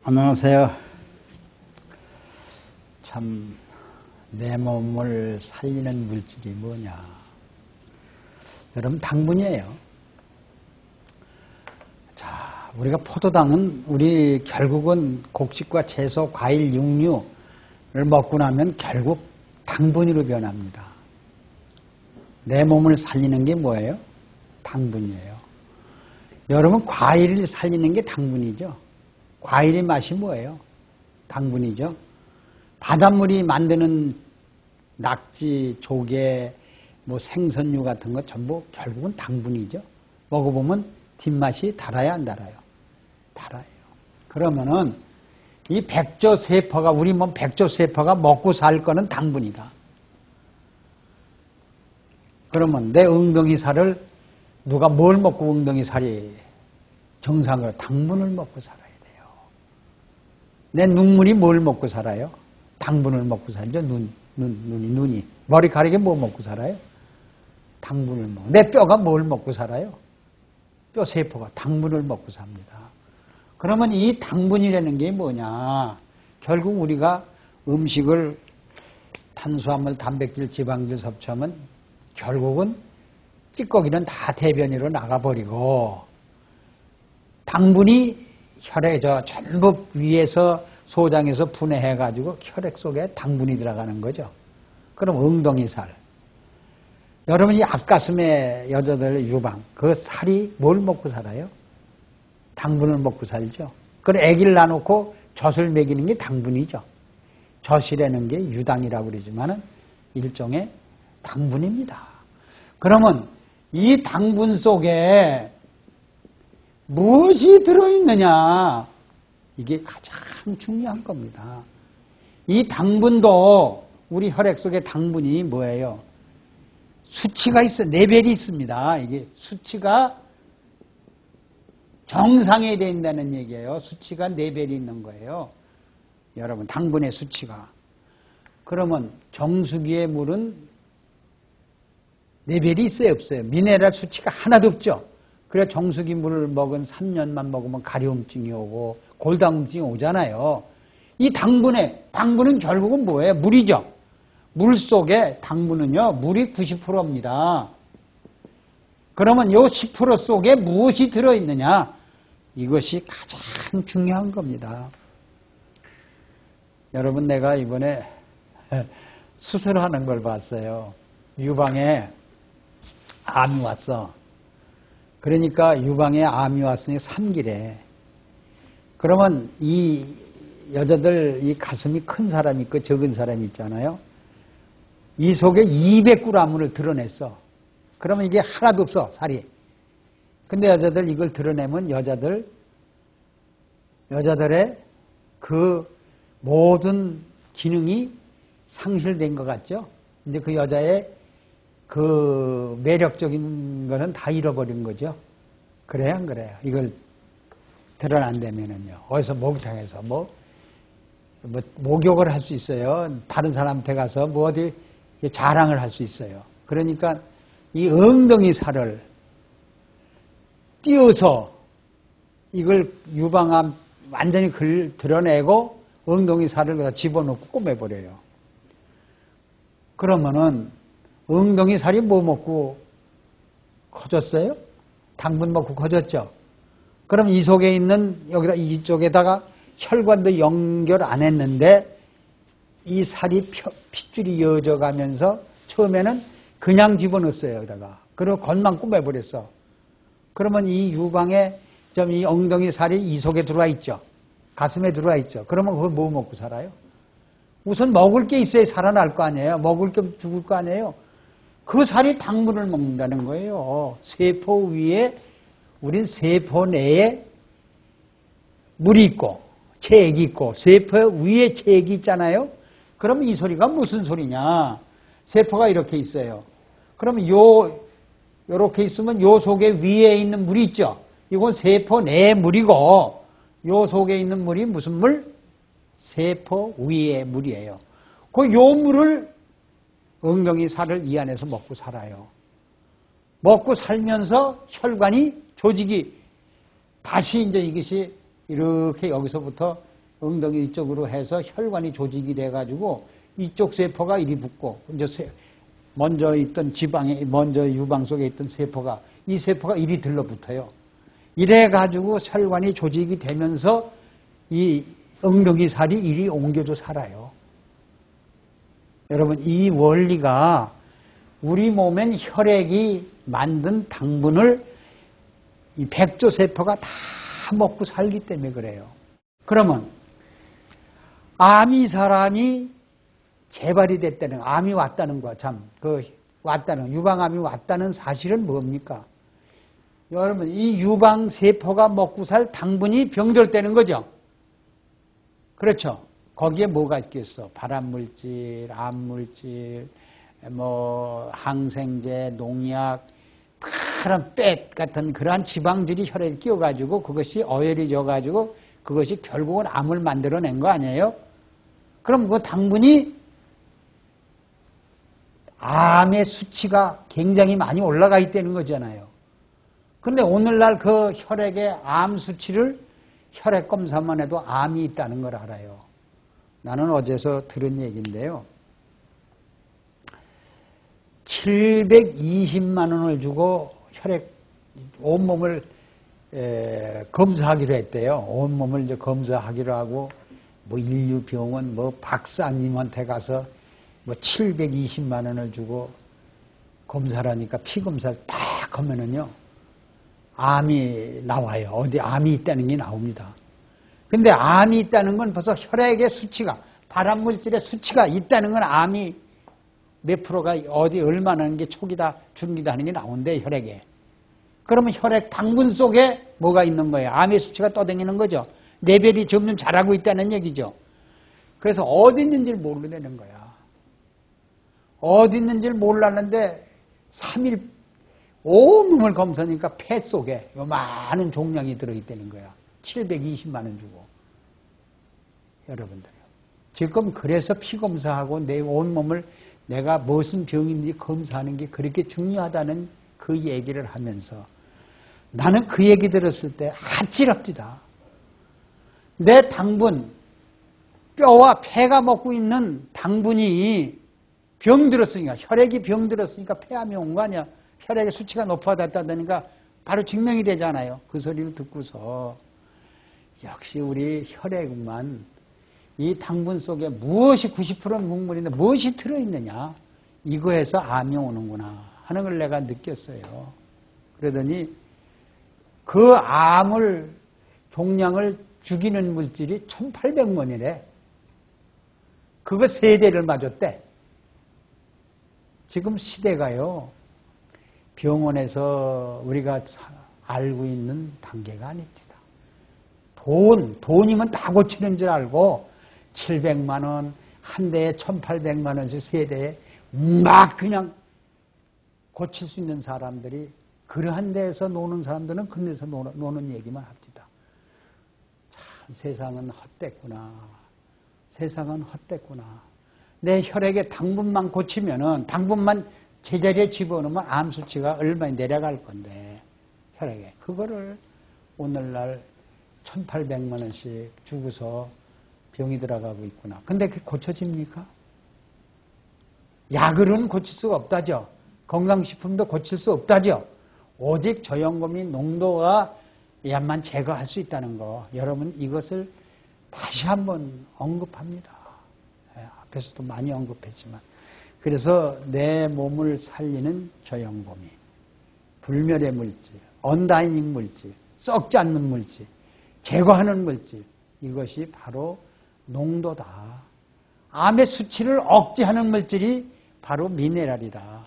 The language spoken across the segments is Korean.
안녕하세요. 참, 내 몸을 살리는 물질이 뭐냐. 여러분, 당분이에요. 자, 우리가 포도당은 우리 결국은 곡식과 채소, 과일, 육류를 먹고 나면 결국 당분으로 변합니다. 내 몸을 살리는 게 뭐예요? 당분이에요. 여러분, 과일을 살리는 게 당분이죠. 과일의 맛이 뭐예요? 당분이죠. 바닷물이 만드는 낙지, 조개, 생선류 같은 거 전부 결국은 당분이죠. 먹어보면 뒷맛이 달아야 안 달아요? 달아요. 그러면은 이 백조세포가, 우리 몸 백조세포가 먹고 살 거는 당분이다. 그러면 내 엉덩이 살을 누가 뭘 먹고 엉덩이 살이 정상으로 당분을 먹고 살아요. 내 눈물이 뭘 먹고 살아요? 당분을 먹고 살죠. 눈이. 머리카락이 뭐 먹고 살아요? 당분을 먹고. 내 뼈가 뭘 먹고 살아요? 뼈 세포가 당분을 먹고 삽니다. 그러면 이 당분이라는 게 뭐냐? 결국 우리가 음식을 탄수화물, 단백질, 지방질 섭취하면 결국은 찌꺼기는 다 대변으로 나가버리고 당분이 혈액 전부 위에서 소장에서 분해해가지고 혈액 속에 당분이 들어가는 거죠. 그럼 엉덩이 살. 여러분이 앞가슴에 여자들 유방, 그 살이 뭘 먹고 살아요? 당분을 먹고 살죠. 그럼 아기를 낳아놓고 젖을 먹이는 게 당분이죠. 젖이라는 게 유당이라고 그러지만은 일종의 당분입니다. 그러면 이 당분 속에 무엇이 들어있느냐? 이게 가장 중요한 겁니다. 이 당분도 우리 혈액 속에 당분이 뭐예요? 수치가 있어, 레벨이 있습니다. 이게 수치가 정상에 된다는 얘기예요. 수치가 레벨이 있는 거예요. 여러분, 당분의 수치가. 그러면 정수기의 물은 레벨이 있어요, 없어요? 미네랄 수치가 하나도 없죠. 그래 정수기 물을 먹은 3년만 먹으면 가려움증이 오고 골다공증이 오잖아요. 이 당분은 결국은 뭐예요? 물이죠. 물 속에 당분은요, 물이 90%입니다. 그러면 이 10% 속에 무엇이 들어있느냐? 이것이 가장 중요한 겁니다. 여러분, 내가 이번에 수술하는 걸 봤어요. 유방에 암이 왔어. 그러니까 유방에 암이 왔으니 3기래. 그러면 이 여자들 이 가슴이 큰 사람이 있고 적은 사람이 있잖아요. 이 속에 200g을 드러냈어. 그러면 이게 하나도 없어, 살이. 근데 여자들 이걸 드러내면 여자들의 그 모든 기능이 상실된 것 같죠? 이제 그 여자의 그 매력적인 거는 다 잃어버린 거죠. 그래요, 안 그래요? 이걸 드러난다면은요. 어디서 목욕탕에서 목욕을 할 수 있어요. 다른 사람한테 가서 어디 자랑을 할 수 있어요. 그러니까 이 엉덩이 살을 띄워서 이걸 유방암 완전히 드러내고 엉덩이 살을 갖다 집어넣고 꼬매버려요. 그러면은 엉덩이 살이 뭐 먹고 커졌어요? 당분 먹고 커졌죠? 그럼 이 속에 있는 이쪽에다가 혈관도 연결 안 했는데 이 살이 핏줄이 이어져 가면서 처음에는 그냥 집어넣었어요, 여기다가. 그리고 겉만 꾸며버렸어. 그러면 이 유방에 이 엉덩이 살이 이 속에 들어와 있죠? 가슴에 들어와 있죠? 그러면 그걸 뭐 먹고 살아요? 우선 먹을 게 있어야 살아날 거 아니에요? 먹을 게 죽을 거 아니에요? 그 살이 당분을 먹는다는 거예요. 세포 위에, 우린 세포 내에 물이 있고, 체액이 있고, 세포 위에 체액이 있잖아요? 그럼 이 소리가 무슨 소리냐? 세포가 이렇게 있어요. 그러면 요렇게 있으면 요 속에 위에 있는 물이 있죠? 이건 세포 내의 물이고, 요 속에 있는 물이 무슨 물? 세포 위의 물이에요. 요 물을 엉덩이 살을 이 안에서 먹고 살아요. 먹고 살면서 혈관이 조직이 다시 이제 이것이 이렇게 여기서부터 엉덩이 이쪽으로 해서 혈관이 조직이 돼가지고 이쪽 세포가 이리 붙고 이제 먼저 있던 지방에 먼저 유방 속에 있던 세포가 이 세포가 이리 들러붙어요. 이래가지고 혈관이 조직이 되면서 이 엉덩이 살이 이리 옮겨져 살아요. 여러분 이 원리가 우리 몸엔 혈액이 만든 당분을 이 백조세포가 다 먹고 살기 때문에 그래요. 그러면 암이 사람이 재발이 됐다는 암이 왔다는 거야. 참 왔다는 유방암이 왔다는 사실은 뭡니까? 여러분 이 유방세포가 먹고 살 당분이 병들었다는 거죠. 그렇죠. 거기에 뭐가 있겠어? 발암물질, 암물질, 항생제, 농약, 파란 뺏 같은 그러한 지방질이 혈액에 끼어가지고 그것이 어혈이져가지고 그것이 결국은 암을 만들어낸 거 아니에요? 그럼 그 당분이 암의 수치가 굉장히 많이 올라가 있다는 거잖아요. 그런데 오늘날 그 혈액의 암 수치를 혈액 검사만 해도 암이 있다는 걸 알아요. 나는 어제서 들은 얘기인데요. 720만 원을 주고 혈액 온몸을 검사하기로 했대요. 온몸을 이제 검사하기로 하고 인류병원 박사님한테 가서 720만 원을 주고 검사를 하니까 피 검사를 딱 하면은요. 암이 나와요. 어디 암이 있다는 게 나옵니다. 근데 암이 있다는 건 벌써 혈액의 수치가 발암물질의 수치가 있다는 건 암이 몇 프로가 어디 얼마나 하는 게 초기다 중기다 하는 게 나온대 혈액에. 그러면 혈액 당분 속에 뭐가 있는 거예요? 암의 수치가 떠다니는 거죠. 레벨이 점점 자라고 있다는 얘기죠. 그래서 어디 있는지를 모르는 거야. 어디 있는지를 몰랐는데 3일 온몸을 검사하니까 폐 속에 많은 종양이 들어있다는 거야. 720만 원 주고. 여러분들요. 지금 그래서 피 검사하고 내 온몸을 내가 무슨 병인지 검사하는 게 그렇게 중요하다는 그 얘기를 하면서 나는 그 얘기 들었을 때 아찔합니다. 내 당분, 뼈와 폐가 먹고 있는 당분이 병들었으니까, 혈액이 병들었으니까 폐암이 온 거 아니야. 혈액의 수치가 높아졌다니까 바로 증명이 되잖아요. 그 소리를 듣고서 역시 우리 혈액만 이 당분 속에 무엇이 90%는 묵물인데 무엇이 들어있느냐. 이거에서 암이 오는구나 하는 걸 내가 느꼈어요. 그러더니 그 암을 종양을 죽이는 물질이 1800원이래. 그거 3대를 맞았대. 지금 시대가요. 병원에서 우리가 알고 있는 단계가 아닙니다. 돈이면 다 고치는 줄 알고 700만 원, 한 대에 1800만 원씩 3대에 막 그냥 고칠 수 있는 사람들이 그러한 데에서 노는 사람들은 그 데서 노는 얘기만 합니다. 참 세상은 헛됐구나. 세상은 헛됐구나. 내 혈액에 당분만 고치면은 당분만 제자리에 집어넣으면 암 수치가 얼마나 내려갈 건데 혈액에 그거를 오늘날 1800만 원씩 주고서 병이 들어가고 있구나. 근데 그게 고쳐집니까? 약으로는 고칠 수가 없다죠. 건강식품도 고칠 수 없다죠. 오직 저염금이 농도가 야만 제거할 수 있다는 거. 여러분 이것을 다시 한번 언급합니다. 앞에서도 많이 언급했지만. 그래서 내 몸을 살리는 저염금이 불멸의 물질, 언다이닝 물질, 썩지 않는 물질, 제거하는 물질, 이것이 바로 농도다. 암의 수치를 억제하는 물질이 바로 미네랄이다.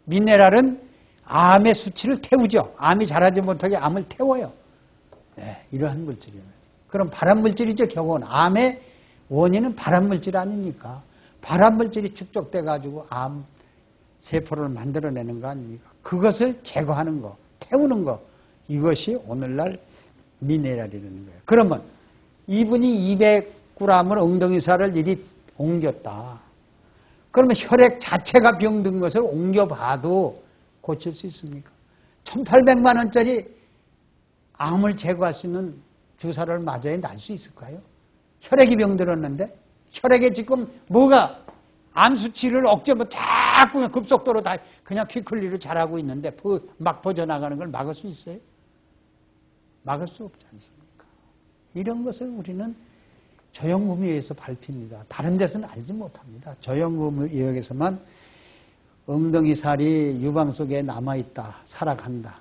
미네랄은 암의 수치를 태우죠. 암이 자라지 못하게 암을 태워요. 네, 이러한 물질이에요. 그럼 발암물질이죠. 결국은 암의 원인은 발암물질 아닙니까? 발암물질이 축적돼 가지고 암 세포를 만들어내는 거 아닙니까? 그것을 제거하는 거, 태우는 거, 이것이 오늘날 미네랄이라는 거예요. 그러면 이분이 200g을 엉덩이살을 이리 옮겼다. 그러면 혈액 자체가 병든 것을 옮겨봐도 고칠 수 있습니까? 1800만 원짜리 암을 제거할 수 있는 주사를 맞아야 날 수 있을까요? 혈액이 병들었는데 혈액에 지금 뭐가 암 수치를 억제하면 자꾸 급속도로 다 그냥 퀵클리로 잘하고 있는데 막 퍼져나가는 걸 막을 수 있어요? 막을 수 없지 않습니까? 이런 것을 우리는 저영구미에서 밝힙니다. 다른 데서는 알지 못합니다. 저영구미에서만 엉덩이 살이 유방 속에 남아있다, 살아간다.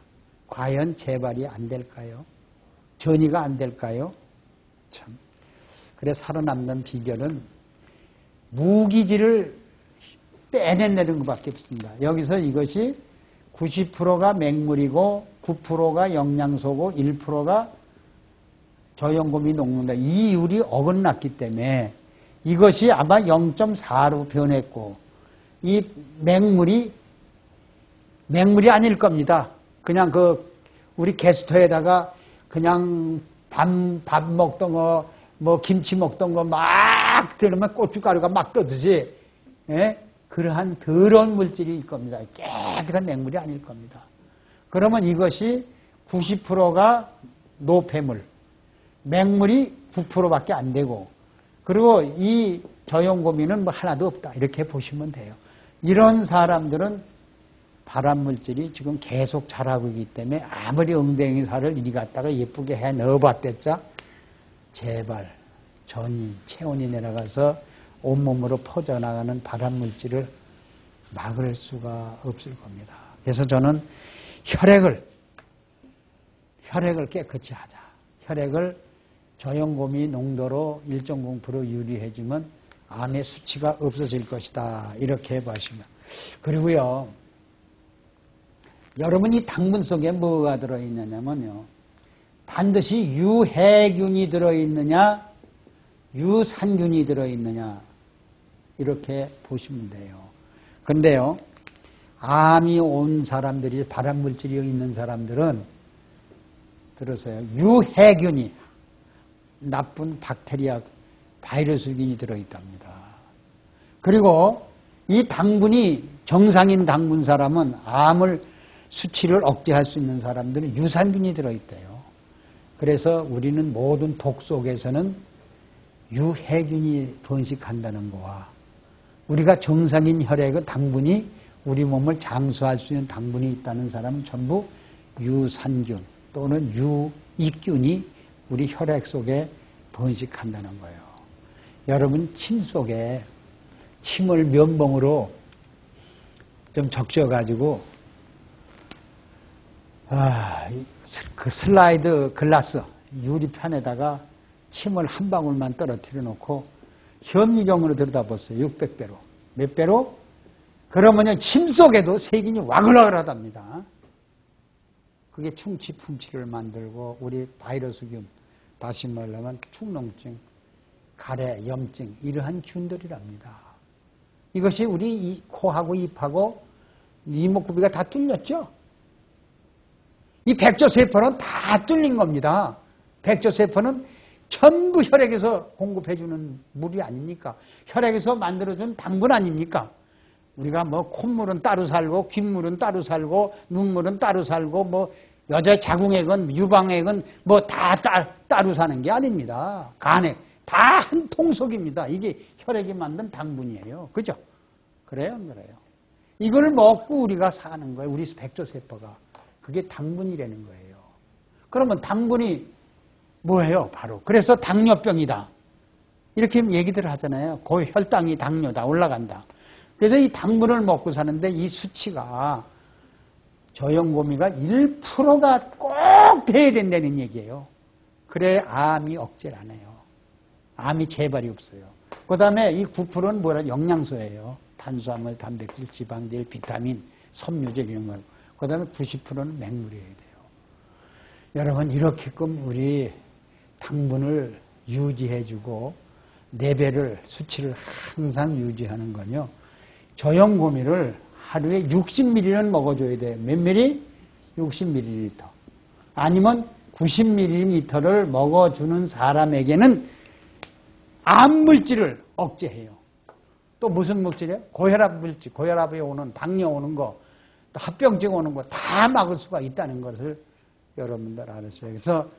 과연 재발이 안 될까요? 전이가 안 될까요? 참. 그래 살아남는 비결은 무기질을 빼내는 것밖에 없습니다. 여기서 이것이 90%가 맹물이고 9%가 영양소고 1%가 저영구미 녹는다. 이 이율이 어긋났기 때문에 이것이 아마 0.4로 변했고 이 맹물이 아닐 겁니다. 그냥 우리 게스트에다가 그냥 밥 먹던 거, 뭐 김치 먹던 거 막 들으면 고춧가루가 막 떠듯이, 예? 그러한 더러운 물질이 일 겁니다. 깨끗한 맹물이 아닐 겁니다. 그러면 이것이 90%가 노폐물, 맹물이 9%밖에 안 되고, 그리고 이 저영고미는 뭐 하나도 없다. 이렇게 보시면 돼요. 이런 사람들은 발암물질이 지금 계속 자라고 있기 때문에 아무리 엉덩이 살을 이리 갖다가 예쁘게 해 넣어봤댔자 재발, 전이, 체온이 내려가서 온몸으로 퍼져나가는 발암물질을 막을 수가 없을 겁니다. 그래서 저는 혈액을 깨끗이 하자. 혈액을 저영고미 농도로 1.0% 유리해지면 암의 수치가 없어질 것이다. 이렇게 보시면. 그리고요, 여러분 이 당분 속에 뭐가 들어있느냐면요, 반드시 유해균이 들어있느냐, 유산균이 들어있느냐, 이렇게 보시면 돼요. 근데요, 암이 온 사람들이, 발암물질이 있는 사람들은, 들으세요, 유해균이, 나쁜 박테리아, 바이러스균이 들어있답니다. 그리고 이 당분이 정상인 당분 사람은 암을 수치를 억제할 수 있는 사람들은 유산균이 들어있대요. 그래서 우리는 모든 독 속에서는 유해균이 번식한다는 거와 우리가 정상인 혈액의 당분이 우리 몸을 장수할 수 있는 당분이 있다는 사람은 전부 유산균 또는 유익균이 우리 혈액 속에 번식한다는 거예요. 여러분 침 속에 침을 면봉으로 좀 적셔가지고 그 슬라이드 글라스 유리판에다가 침을 한 방울만 떨어뜨려 놓고 현미경으로 들여다봤어요. 600배로. 몇 배로? 그러면 침 속에도 세균이 와글와글하답니다. 그게 충치, 풍치를 만들고 우리 바이러스균, 다시 말하면 축농증, 가래, 염증 이러한 균들이랍니다. 이것이 우리 이 코하고 입하고 이목구비가 다 뚫렸죠? 이 백조세포는 다 뚫린 겁니다. 백조세포는 전부 혈액에서 공급해주는 물이 아닙니까? 혈액에서 만들어준 당분 아닙니까? 우리가 뭐 콧물은 따로 살고 귓물은 따로 살고 눈물은 따로 살고 뭐 여자 자궁액은 유방액은 뭐 다 따로 사는 게 아닙니다. 간액 다 한 통속입니다. 이게 혈액이 만든 당분이에요. 그죠? 그래요? 안 그래요? 이걸 먹고 우리가 사는 거예요. 우리 백조세포가. 그게 당분이라는 거예요. 그러면 당분이 뭐예요? 바로. 그래서 당뇨병이다. 이렇게 얘기들 하잖아요. 혈당이 당뇨다. 올라간다. 그래서 이 당분을 먹고 사는데 이 수치가 저영고미가 1%가 꼭 돼야 된다는 얘기예요. 그래 암이 억제를 안 해요. 암이 재발이 없어요. 그 다음에 이 9%는 뭐라? 영양소예요. 탄수화물, 단백질, 지방질, 비타민, 섬유질 이런 거. 그 다음에 90%는 맹물이어야 돼요. 여러분 이렇게끔 우리 당분을 유지해주고 레벨을 수치를 항상 유지하는 건요. 저영고미를 하루에 60ml는 먹어줘야 돼요. 몇 ml? 60ml. 아니면 90ml를 먹어주는 사람에게는 암물질을 억제해요. 또 무슨 물질이에요? 고혈압 물질, 고혈압에 오는 당뇨 오는 거, 또 합병증 오는 거 다 막을 수가 있다는 것을 여러분들 알았어요. 그래서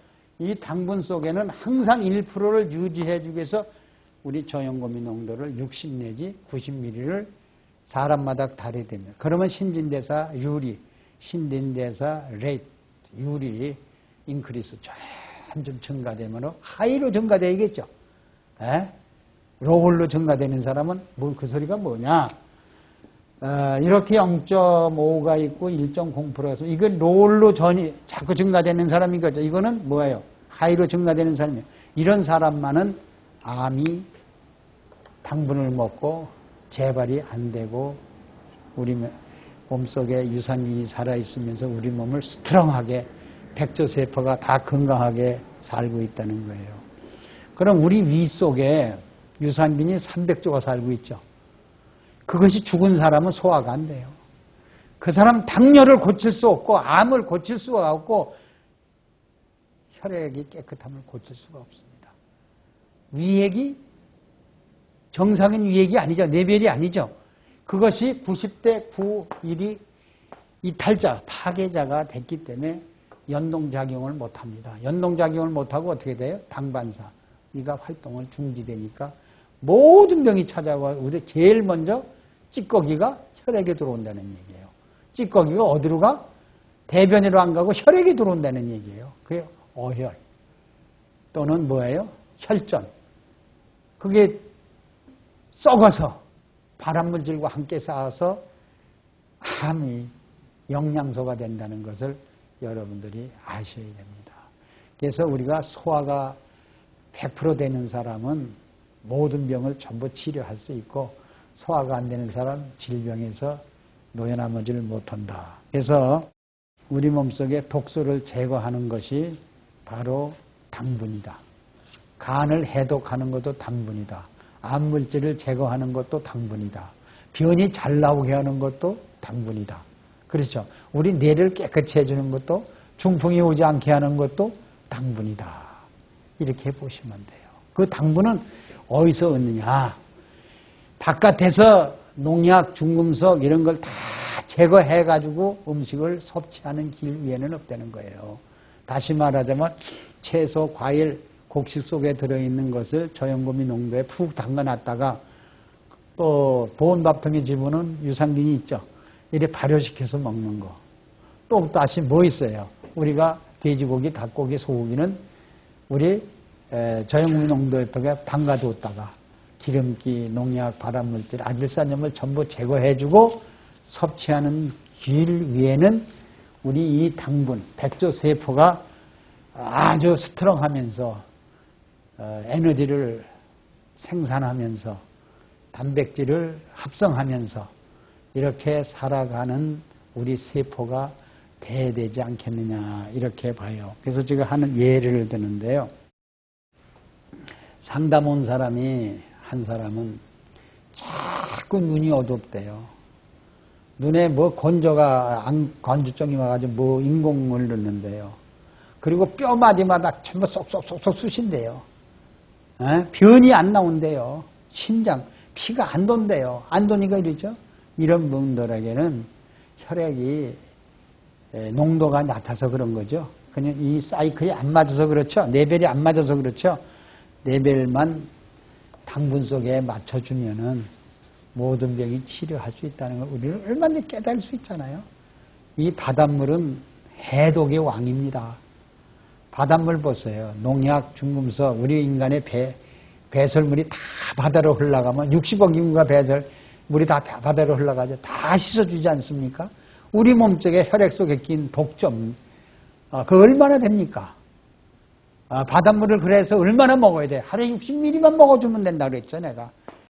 이 당분 속에는 항상 1%를 유지해 주기 위해서 우리 저염고미 농도를 60 내지 90ml를 사람마다 다르게 됩니다. 그러면 신진대사 율이, 신진대사 레이트, 율이 인크리스 점점 증가되면 하이로 증가되겠죠. 로울로 증가되는 사람은 뭐 그 소리가 뭐냐? 이렇게 0.5가 있고 1.0%에서 이건 로울로 자꾸 증가되는 사람인 거죠. 이거는 뭐예요? 하이로 증가되는 사람이에요. 이런 사람만은 암이 당분을 먹고 재발이 안 되고 우리 몸속에 유산균이 살아있으면서 우리 몸을 스트롱하게 백조세포가 다 건강하게 살고 있다는 거예요. 그럼 우리 위 속에 유산균이 300조가 살고 있죠. 그것이 죽은 사람은 소화가 안 돼요. 그 사람 당뇨를 고칠 수 없고 암을 고칠 수가 없고 혈액이 깨끗함을 고칠 수가 없습니다. 위액이 정상인 위액이 아니죠. 뇌별이 아니죠. 그것이 90대 9, 1이 이탈자, 파괴자가 됐기 때문에 연동작용을 못합니다. 연동작용을 못하고 어떻게 돼요? 당반사. 이가 활동을 중지되니까 모든 병이 찾아와 우리 제일 먼저 찌꺼기가 혈액에 들어온다는 얘기예요. 찌꺼기가 어디로 가? 대변으로 안 가고 혈액에 들어온다는 얘기예요. 그게 어혈 또는 뭐예요? 혈전. 그게 썩어서 발암물질과 함께 쌓아서 암이 영양소가 된다는 것을 여러분들이 아셔야 됩니다. 그래서 우리가 소화가 100% 되는 사람은 모든 병을 전부 치료할 수 있고 소화가 안 되는 사람 질병에서 노연하지를 못한다. 그래서 우리 몸속에 독소를 제거하는 것이 바로 당분이다. 간을 해독하는 것도 당분이다. 암물질을 제거하는 것도 당분이다. 변이 잘 나오게 하는 것도 당분이다. 그렇죠. 우리 뇌를 깨끗이 해주는 것도 중풍이 오지 않게 하는 것도 당분이다. 이렇게 보시면 돼요. 그 당분은 어디서 얻느냐? 바깥에서 농약, 중금속 이런 걸 다 제거해가지고 음식을 섭취하는 길 위에는 없다는 거예요. 다시 말하자면 채소, 과일, 곡식 속에 들어있는 것을 저염고미 농도에 푹 담가놨다가 또 보온밥통에 집어넣은 유산균이 있죠. 이렇게 발효시켜서 먹는 거. 또 다시 뭐 있어요? 우리가 돼지고기, 닭고기, 소고기는 우리 저염고미 농도에 담가뒀다가 기름기, 농약, 발암물질, 아질산염을 전부 제거해주고 섭취하는 길 위에는 우리 이 당분, 백조세포가 아주 스트롱하면서 에너지를 생산하면서 단백질을 합성하면서 이렇게 살아가는 우리 세포가 돼야 되지 않겠느냐 이렇게 봐요. 그래서 제가 하는 예를 드는데요. 상담 온 사람이 한 사람은 자꾸 눈이 어둡대요. 눈에 뭐 건조증이 와가지고 뭐 인공을 넣는데요. 그리고 뼈마디마다 전부 쏙쏙쏙쏙 쑤신대요. 변이 안 나온대요. 심장, 피가 안 돈대요. 안 도니까 이러죠. 이런 분들에게는 혈액이 농도가 낮아서 그런 거죠. 그냥 이 사이클이 안 맞아서 그렇죠. 레벨이 안 맞아서 그렇죠. 레벨만 당분 속에 맞춰주면은 모든 병이 치료할 수 있다는 걸 우리는 얼마나 깨달을 수 있잖아요. 이 바닷물은 해독의 왕입니다. 바닷물 보세요. 농약, 중금속, 우리 인간의 배설물이 다 바다로 흘러가면 60억 인구가 물이 다 바다로 흘러가죠. 다 씻어주지 않습니까? 우리 몸속에 혈액 속에 낀 독점, 그거 얼마나 됩니까? 바닷물을 그래서 얼마나 먹어야 돼? 하루에 60ml만 먹어주면 된다고 그랬죠, 내가.